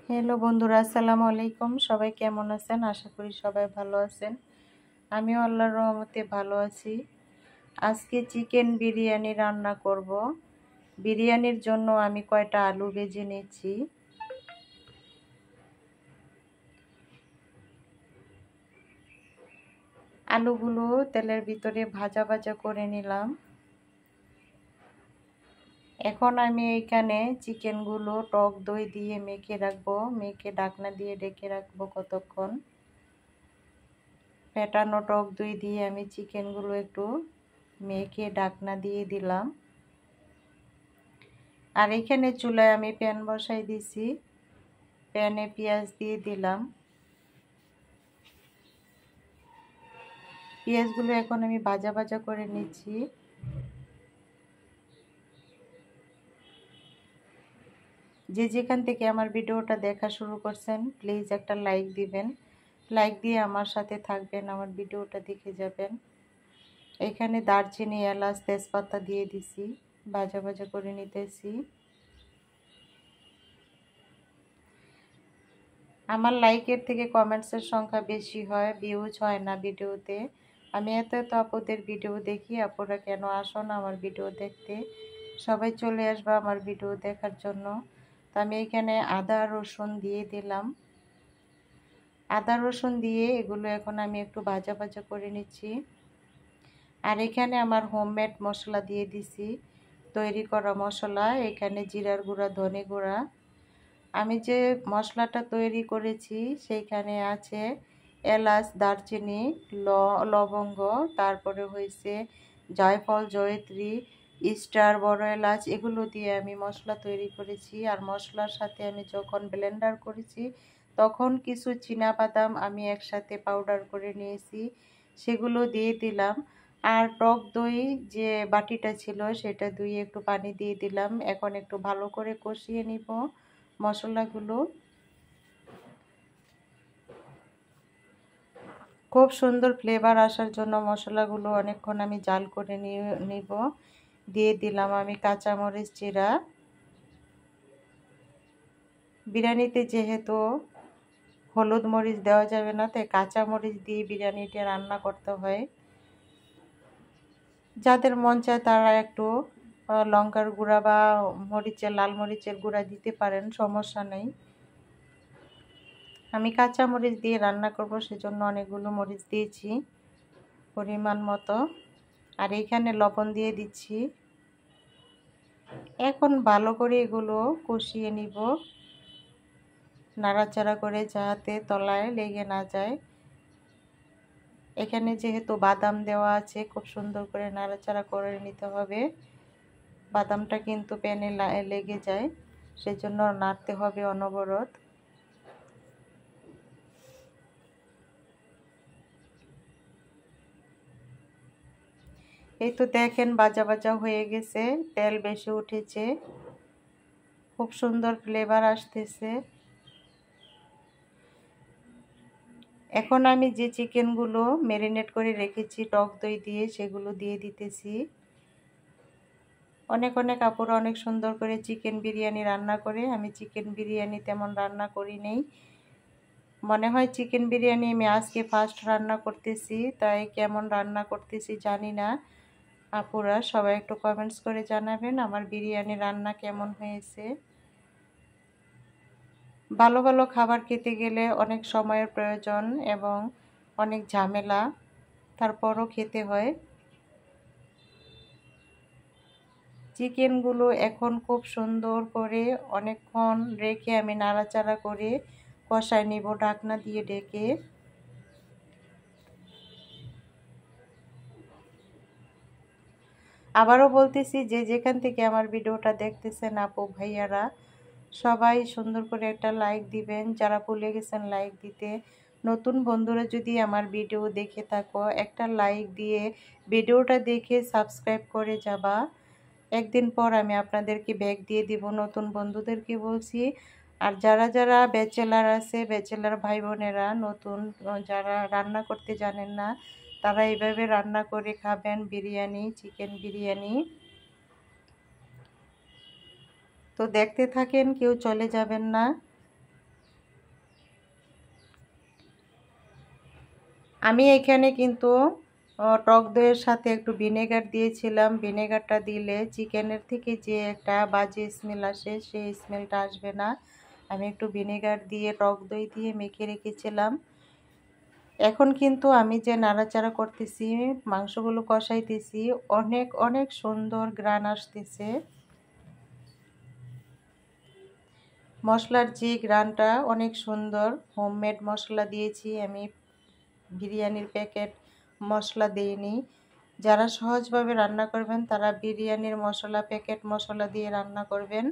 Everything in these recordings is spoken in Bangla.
হ্যালো বন্ধুরা, আসসালামু আলাইকুম। সবাই কেমন আছেন? আশা করি সবাই ভালো আছেন। আমিও আল্লাহর রহমতে ভালো আছি। আজকে চিকেন বিরিয়ানি রান্না করব। বিরিয়ানির জন্য আমি কয়টা আলু ভেজে নিচ্ছি। আলুগুলো তেলের ভিতরে ভাজা ভাজা করে নিলাম। এখন আমি এইখানে চিকেনগুলো টক দই দিয়ে মেখে রাখবো। মেখে ঢাকনা দিয়ে ঢেকে রাখবো কতক্ষণ। ফেটানো টক দই দিয়ে আমি চিকেনগুলো একটু মেখে ঢাকনা দিয়ে দিলাম। আর এখানে চুলায় আমি প্যান বসাই দিছি। প্যানে পেঁয়াজ দিয়ে দিলাম। পেঁয়াজগুলো এখন আমি ভাজা ভাজা করে নিচ্ছি। যে যেখান থেকে আমার ভিডিওটা দেখা শুরু করছেন প্লিজ একটা লাইক দিবেন। লাইক দিয়ে আমার সাথে থাকবেন, আমার ভিডিওটা দেখে যাবেন। এখানে দারচিনি, এলাচ, তেজপাতা দিয়ে দিছি। ভাজা ভাজা করে নিতেছি। আমার লাইকের থেকে কমেন্টসের সংখ্যা বেশি হয়, ভিউজ হয় না ভিডিওতে। আমি এত আপুদের ভিডিও দেখি, আপুরা কেন আসো না আমার ভিডিও দেখতে? সবাই চলে আসবে আমার ভিডিও দেখার জন্য। তো আমি এখানে আদা রসুন দিয়ে দিলাম। আদা রসুন দিয়ে এগুলো এখন আমি একটু ভাজা ভাজা করে নিচ্ছি। আর এখানে আমার হোমমেড মশলা দিয়ে দিছি, তৈরি করা মশলা। এখানে জিরার গুঁড়া, ধনে গুঁড়া। আমি যে মশলাটা তৈরি করেছি সেইখানে আছে এলাচ, দারচিনি, লবঙ্গ, তারপরে হয়েছে জয়ফল, জয়ত্রী, স্টার, বড় এলাচ। এগুলো দিয়ে আমি মশলা তৈরি করেছি। আর মশলার সাথে আমি যখন ব্লেন্ডার করেছি তখন কিছু চীনাবাদাম আমি একসাথে পাউডার করে নিয়েছি, সেগুলো দিয়ে দিলাম। আর টক দই যে বাটিটা ছিল সেটা ধুয়ে একটু পানি দিয়ে দিলাম। এখন একটু ভালো করে কষিয়ে নিব মশলাগুলো। খুব সুন্দর ফ্লেভার আসার জন্য মশলাগুলো অনেকক্ষণ আমি জাল করে নিব। দিয়ে দিলাম আমি কাঁচামরিচ, জিরা। বিরিয়ানিতে যেহেতু হলুদ মরিচ দেওয়া যাবে না, তাই কাঁচামরিচ দিয়ে বিরিয়ানিটা রান্না করতে হয়। যাদের মন চায় তারা একটু লঙ্কার গুঁড়া বা লাল মরিচের গুঁড়া দিতে পারেন, সমস্যা নেই। আমি কাঁচা মরিচ দিয়ে রান্না করব, সেজন্য অনেকগুলো মরিচ দিয়েছি পরিমাণ মতো। আর এইখানে লবণ দিয়ে দিচ্ছি। এখন ভালো করে এগুলো কষিয়ে নিব, নাড়াচাড়া করে, যাতে তলায় লেগে না যায়। এখানে যেহেতু বাদাম দেওয়া আছে, খুব সুন্দর করে নাড়াচাড়া করে নিতে হবে। বাদামটা কিন্তু প্যানে লেগে যায়, সেজন্য নাড়তে হবে অনবরত। এই তো দেখেন ভাজা ভাজা হয়ে গেছে, তেল বেশি উঠেছে, খুব সুন্দর ফ্লেভার আসতেছে। এখন আমি যে চিকেনগুলো ম্যারিনেট করে রেখেছি টক দই দিয়ে, সেগুলো দিয়ে দিতেছি। অনেক আপুরা অনেক সুন্দর করে চিকেন বিরিয়ানি রান্না করে। আমি চিকেন বিরিয়ানি তেমন রান্না করি নেই। মনে হয় চিকেন বিরিয়ানি আমি আজকে ফার্স্ট রান্না করতেছি, তাই কেমন রান্না করতেছি জানি না। আপুরা সবাই একটু কমেন্টস করে জানাবেন আমার বিরিয়ানি রান্না কেমন হয়েছে। ভালো ভালো খাবার খেতে গেলে অনেক সময়ের প্রয়োজন এবং অনেক ঝামেলা, তারপরও খেতে হয়। চিকেনগুলো এখন খুব সুন্দর করে অনেকক্ষণ রেখে আমি নাড়াচাড়া করে কষায় নিব ঢাকনা দিয়ে ঢেকে। আবারও বলতেছি, যে যেখান থেকে আমার ভিডিওটা দেখতেছেন আপু ভাইয়ারা সবাই সুন্দর করে একটা লাইক দিবেন, যারা ভুলে গেছেন লাইক দিতে। নতুন বন্ধুরা যদি আমার ভিডিও দেখে থাকো, একটা লাইক দিয়ে ভিডিওটা দেখে সাবস্ক্রাইব করে যাবা। একদিন পর আমি আপনাদেরকে ব্যাগ দিয়ে দিব, নতুন বন্ধুদেরকে বলছি। আর যারা যারা ব্যাচেলার আছে, ব্যাচেলার ভাই বোনেরা, নতুন যারা রান্না করতে জানেন না, তারা এইভাবে রান্না করে খাবেন বিরিয়ানি, চিকেন বিরিয়ানি। তো দেখতে থাকেন, কেউ চলে যাবেন না। আমি এখানে কিন্তু টক দইয়ের সাথে একটু ভিনেগার দিয়েছিলাম। ভিনেগারটা দিলে চিকেনের থেকে যে একটা বাজে স্মেল আসে সেই স্মেলটা আসবে না। আমি একটু ভিনেগার দিয়ে টক দই দিয়ে মেখে রেখেছিলাম। এখন কিন্তু আমি যে নাড়াচাড়া করতেছি, মাংসগুলো কষাইতেছি, অনেক অনেক সুন্দর ঘ্রাণ আসতেছে। মশলার যে ঘ্রাণটা অনেক সুন্দর। হোমমেড মশলা দিয়েছি আমি, বিরিয়ানির প্যাকেট মশলা দিইনি। যারা সহজভাবে রান্না করবেন তারা বিরিয়ানির মশলা, প্যাকেট মশলা দিয়ে রান্না করবেন,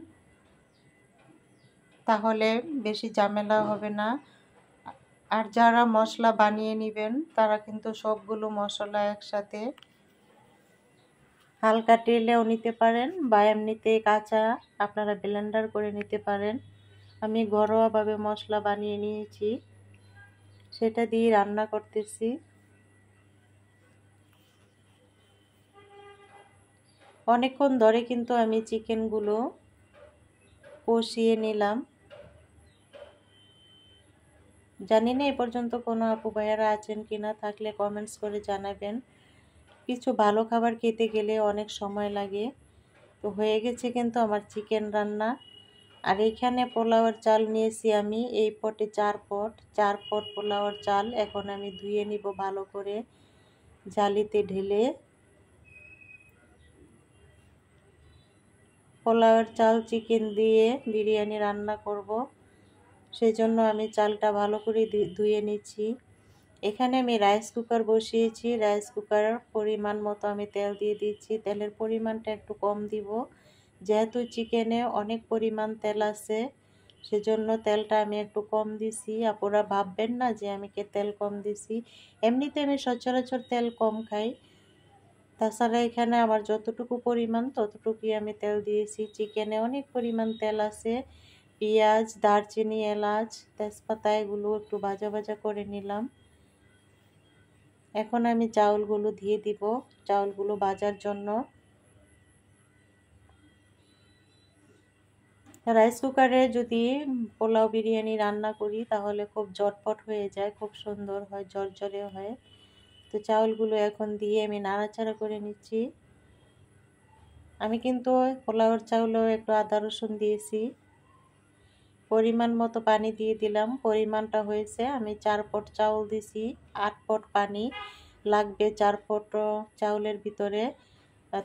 তাহলে বেশি ঝামেলা হবে না। আর যারা মশলা বানিয়ে নেবেন তারা কিন্তু সবগুলো মশলা একসাথে হালকা টেলেও নিতে পারেন বা এমনিতে কাঁচা আপনারা ব্লেন্ডার করে নিতে পারেন। আমি ঘরোয়াভাবে মশলা বানিয়ে নিয়েছি, সেটা দিয়ে রান্না করতেছি। অনেকক্ষণ ধরে কিন্তু আমি চিকেনগুলো কষিয়ে নিলাম। জানি না এ পর্যন্ত কোনো আপু ভাইয়ারা আছেন কিনা, থাকলে কমেন্টস করে জানাবেন। কিছু ভালো খাবার খেতে গেলে অনেক সময় লাগে। তো হয়ে গেছে কিন্তু আমার চিকেন রান্না। আর এখানে পোলাওয়ের চাল নিয়েছি আমি, এই পটে 4 পট পোলাওয়ের চাল। এখন আমি ধুয়ে নিব ভালো করে, জালিতে ঢেলে। পোলাওয়ের চাল চিকেন দিয়ে বিরিয়ানি রান্না করব, সেজন্য আমি চালটা ভালো করে ধুয়ে নিচ্ছি। এখানে আমি রাইস কুকার বসিয়েছি। রাইস কুকার পরিমাণ মতো আমি তেল দিয়ে দিচ্ছি। তেলের পরিমাণটা একটু কম দিব, যেহেতু চিকেনে অনেক পরিমাণ তেল আছে, সেজন্য তেলটা আমি একটু কম দিছি। আপনারা ভাববেন না যে আমি তেল কম দিছি, এমনিতে আমি সচরাচর তেল কম খাই। তাছাড়া এখানে আমার যতটুকু পরিমাণ ততটুকুই আমি তেল দিয়েছি। চিকেনে অনেক পরিমাণ তেল আছে। পেঁয়াজ, দারচিনি, এলাচ, তেজপাতা এগুলো একটু ভাজা ভাজা করে নিলাম। এখন আমি চাউলগুলো দিয়ে দিব, চাউলগুলো ভাজার জন্য। রাইস কুকারে যদি পোলাও বিরিয়ানি রান্না করি তাহলে খুব ঝটপট হয়ে যায়, খুব সুন্দর হয়, ঝরঝরে হয়। তো চাউলগুলো এখন দিয়ে আমি নাড়াচাড়া করে নিচ্ছি। আমি কিন্তু পোলাওর চাউলেও একটু আদা রসুন দিয়েছি। পরিমাণ মতো পানি দিয়ে দিলাম। পরিমাণটা হয়েছে, আমি 4 পট চাউল দিছি, 8 পট পানি লাগবে 4 পট চাউলের ভিতরে।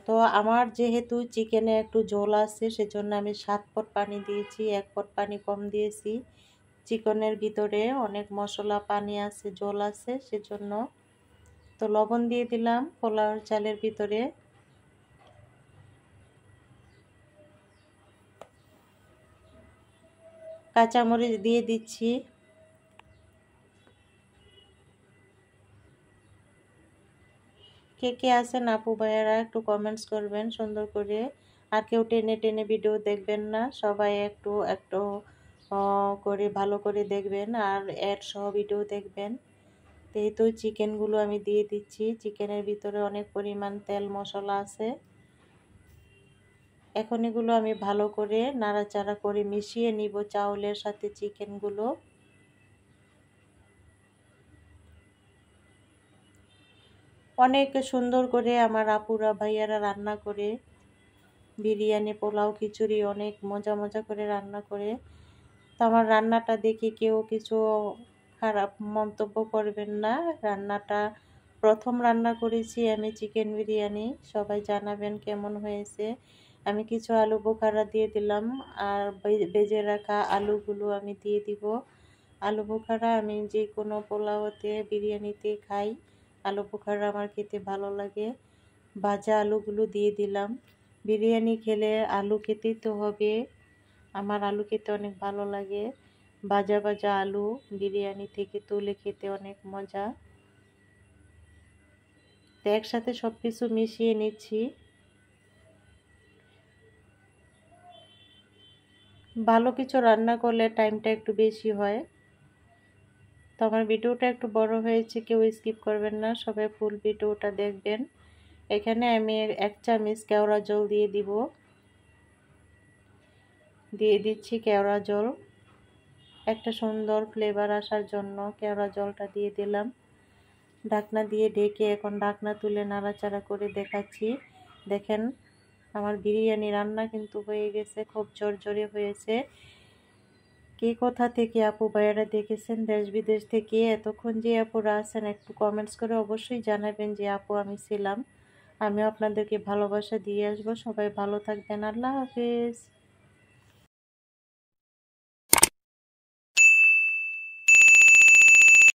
তো আমার যেহেতু চিকেনে একটু ঝোল আছে, সেজন্য আমি 7 পট পানি দিয়েছি, 1 পট পানি কম দিয়েছি। চিকেনের ভিতরে অনেক মশলা, পানি আছে, ঝোল আছে, সেজন্য। তো লবণ দিয়ে দিলাম পোলাওর চালের ভিতরে। কাঁচামরিচ দিয়ে দিচ্ছি। কে কে আছেন আপু ভাইয়ারা একটু কমেন্টস করবেন সুন্দর করে। আর কেউ টেনে টেনে ভিডিও দেখবেন না, সবাই একটু একটু করে ভালো করে দেখবেন আর অ্যাড সহ ভিডিও দেখবেন। যেহেতু চিকেনগুলো আমি দিয়ে দিচ্ছি, চিকেনের ভিতরে অনেক পরিমাণ তেল মশলা আছে। এখন এগুলো আমি ভালো করে নাড়াচাড়া করে মিশিয়ে নিব চাউলের সাথে চিকেনগুলো। অনেক সুন্দর করে আমার আপুরা ভাইয়ারা রান্না করে বিরিয়ানি, পোলাও, খিচুড়ি অনেক মজা মজা করে রান্না করে। তো আমার রান্নাটা দেখে কেউ কিছু খারাপ মন্তব্য করবেন না। রান্নাটা প্রথম রান্না করেছি আমি চিকেন বিরিয়ানি, সবাই জানাবেন কেমন হয়েছে। আমি কিছু আলু বোখারা দিয়ে দিলাম, আর ভেজে রাখা আলুগুলো আমি দিয়ে দিব। আলু বোখারা আমি যে কোনো পোলাওতে, বিরিয়ানিতে খাই। আলু বোখারা আমার খেতে ভালো লাগে। ভাজা আলুগুলো দিয়ে দিলাম। বিরিয়ানি খেলে আলু খেতেই তো হবে, আমার আলু খেতে অনেক ভালো লাগে। ভাজা ভাজা আলু বিরিয়ানি থেকে তুলে খেতে অনেক মজা। তো একসাথে সব কিছু মিশিয়ে নিচ্ছি। ভালো কিছু রান্না করলে টাইমটা একটু বেশি হয়। তো আমার ভিডিওটা একটু বড় হয়েছে, কেউ স্কিপ করবেন না, সবাই ফুল ভিডিওটা দেখবেন। এখানে আমি 1 চামচ কেওড়া জল দিয়ে দিব, দিয়ে দিচ্ছি কেওড়া জল। একটা সুন্দর ফ্লেভার আসার জন্য কেওড়া জলটা দিয়ে দিলাম। ঢাকনা দিয়ে ঢেকে এখন ঢাকনা তুলে নাড়াচাড়া করে দেখাচ্ছি। দেখেন আমার বিরিয়ানি রান্না কিন্তু হয়ে গেছে, খুব ঝরঝরে হয়েছে। কে কোথা থেকে আপু ভাইয়ারা দেখেছেন দেশ বিদেশ থেকে, এতক্ষণ যে আপুরা আছেন একটু কমেন্টস করে অবশ্যই জানাবেন যে আপু আমি ছিলাম। আমিও আপনাদেরকে ভালোবাসা দিয়ে আসবো। সবাই ভালো থাকবেন। আল্লাহ হাফেজ।